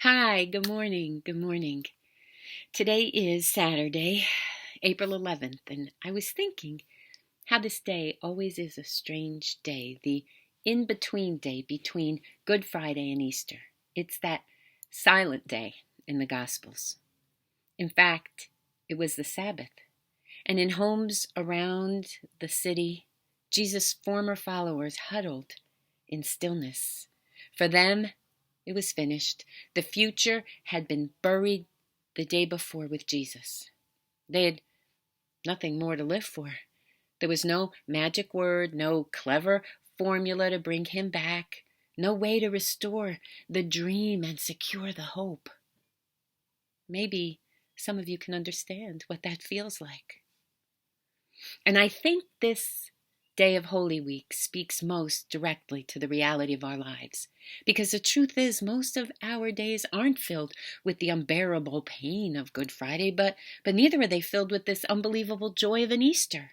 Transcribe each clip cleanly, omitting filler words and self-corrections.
Hi, good morning. Good morning. Today is Saturday, April 11th, and I was thinking how this day always is a strange day, the in between day between Good Friday and Easter. It's that silent day in the Gospels. In fact, it was the Sabbath, and in homes around the city, Jesus' former followers huddled in stillness. For them, it was finished. The future had been buried the day before with Jesus. They had nothing more to live for. There was no magic word, no clever formula to bring him back, no way to restore the dream and secure the hope. Maybe some of you can understand what that feels like. And I think this day of Holy Week speaks most directly to the reality of our lives. Because the truth is, most of our days aren't filled with the unbearable pain of Good Friday, but neither are they filled with this unbelievable joy of an Easter.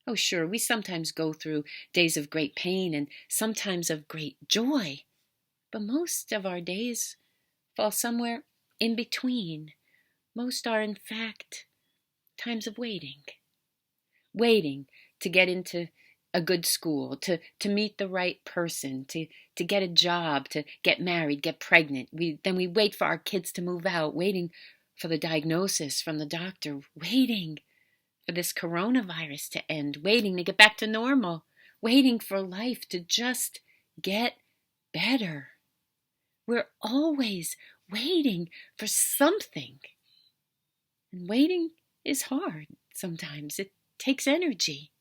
Oh, sure, we sometimes go through days of great pain and sometimes of great joy, but most of our days fall somewhere in between. Most are, in fact, times of waiting to get into a good school, to meet the right person, to get a job, to get married, get pregnant. Then we wait for our kids to move out, waiting for the diagnosis from the doctor, waiting for this coronavirus to end, waiting to get back to normal, waiting for life to just get better. We're always waiting for something. And waiting is hard sometimes. It takes energy.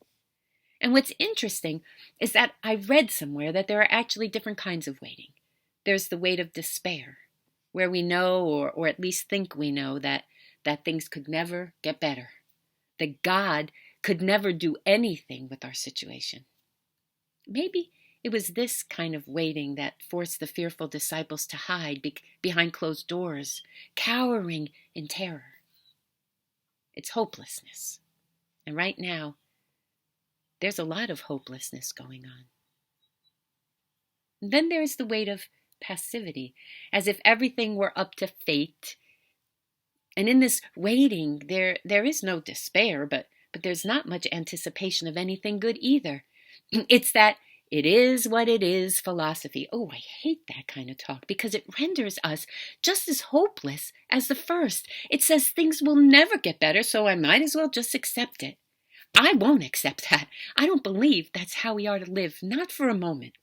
And what's interesting is that I read somewhere that there are actually different kinds of waiting. There's the wait of despair, where we know, or at least think we know, that things could never get better, that God could never do anything with our situation. Maybe it was this kind of waiting that forced the fearful disciples to hide behind closed doors, cowering in terror. It's hopelessness. And right now, there's a lot of hopelessness going on. And then there's the weight of passivity, as if everything were up to fate. And in this waiting, there is no despair, but there's not much anticipation of anything good either. It's that it is what it is philosophy. Oh, I hate that kind of talk because it renders us just as hopeless as the first. It says things will never get better, so I might as well just accept it. I won't accept that. I don't believe that's how we are to live, not for a moment.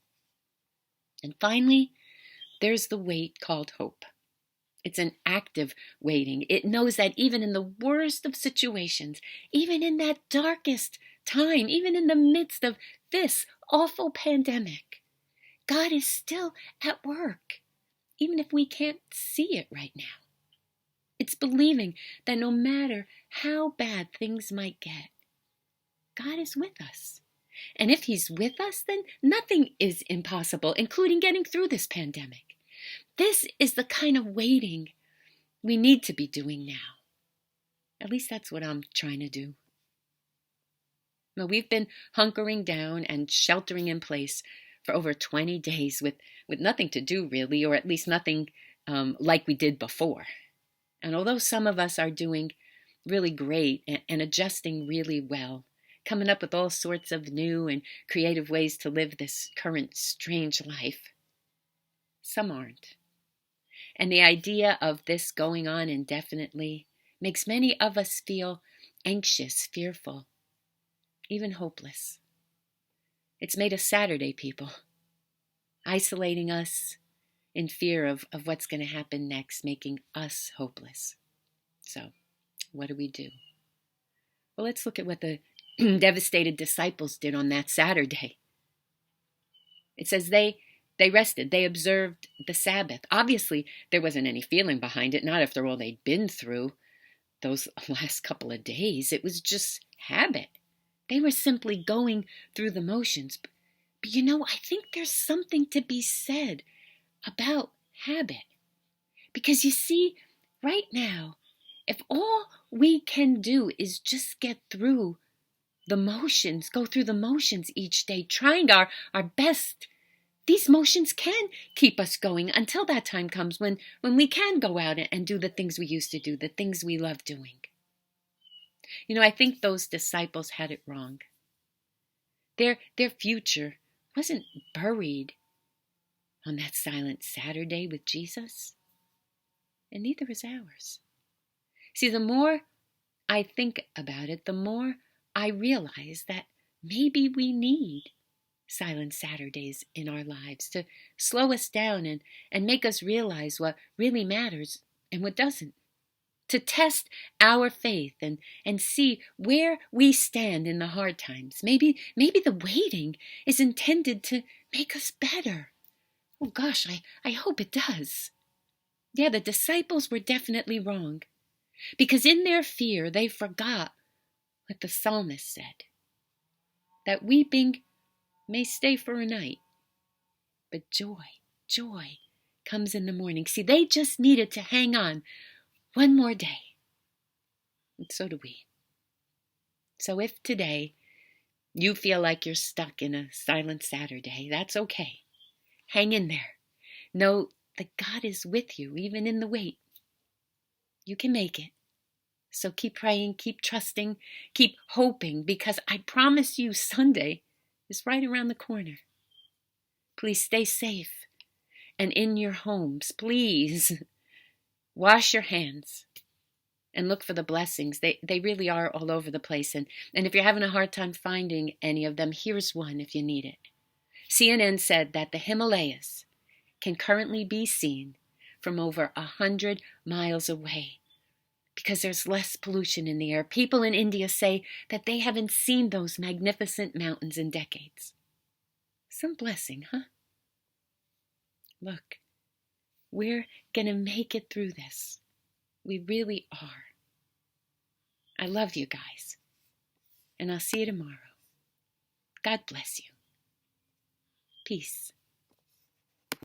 And finally, there's the wait called hope. It's an active waiting. It knows that even in the worst of situations, even in that darkest time, even in the midst of this awful pandemic, God is still at work, even if we can't see it right now. It's believing that no matter how bad things might get, God is with us. And if He's with us, then nothing is impossible, including getting through this pandemic. This is the kind of waiting we need to be doing now. At least that's what I'm trying to do. Well, we've been hunkering down and sheltering in place for over 20 days with nothing to do, really, or at least nothing like we did before. And although some of us are doing really great and adjusting really well, coming up with all sorts of new and creative ways to live this current strange life, some aren't. And the idea of this going on indefinitely makes many of us feel anxious, fearful, even hopeless. It's made us Saturday people, isolating us in fear of what's going to happen next, making us hopeless. So, what do we do? Well, let's look at what the devastated disciples did on that Saturday. It says they rested. They observed the Sabbath. Obviously, there wasn't any feeling behind it, not after all they'd been through those last couple of days. It was just habit. They were simply going through the motions. But I think there's something to be said about habit. Because you see, right now, if all we can do is just get through the motions, go through the motions each day, trying our best these motions can keep us going until that time comes when we can go out and do the things we used to do, the things we love doing. I think those disciples had it wrong. Their future wasn't buried on that silent Saturday with Jesus, and neither is ours. See, the more I think about it, the more I realize that maybe we need silent Saturdays in our lives to slow us down and make us realize what really matters and what doesn't. To test our faith and see where we stand in the hard times. Maybe the waiting is intended to make us better. Oh gosh, I hope it does. Yeah, the disciples were definitely wrong, because in their fear they forgot what the psalmist said, that weeping may stay for a night, but joy comes in the morning. See, they just needed to hang on one more day. And so do we. So if today you feel like you're stuck in a silent Saturday, that's okay. Hang in there. Know that God is with you, even in the wait. You can make it. So keep praying, keep trusting, keep hoping, because I promise you Sunday is right around the corner. Please stay safe. And in your homes, please wash your hands and look for the blessings. They really are all over the place. And if you're having a hard time finding any of them, here's one if you need it. CNN said that the Himalayas can currently be seen from over 100 miles away because there's less pollution in the air. People in India say that they haven't seen those magnificent mountains in decades. Some blessing, huh? Look, we're going to make it through this. We really are. I love you guys, and I'll see you tomorrow. God bless you. Peace.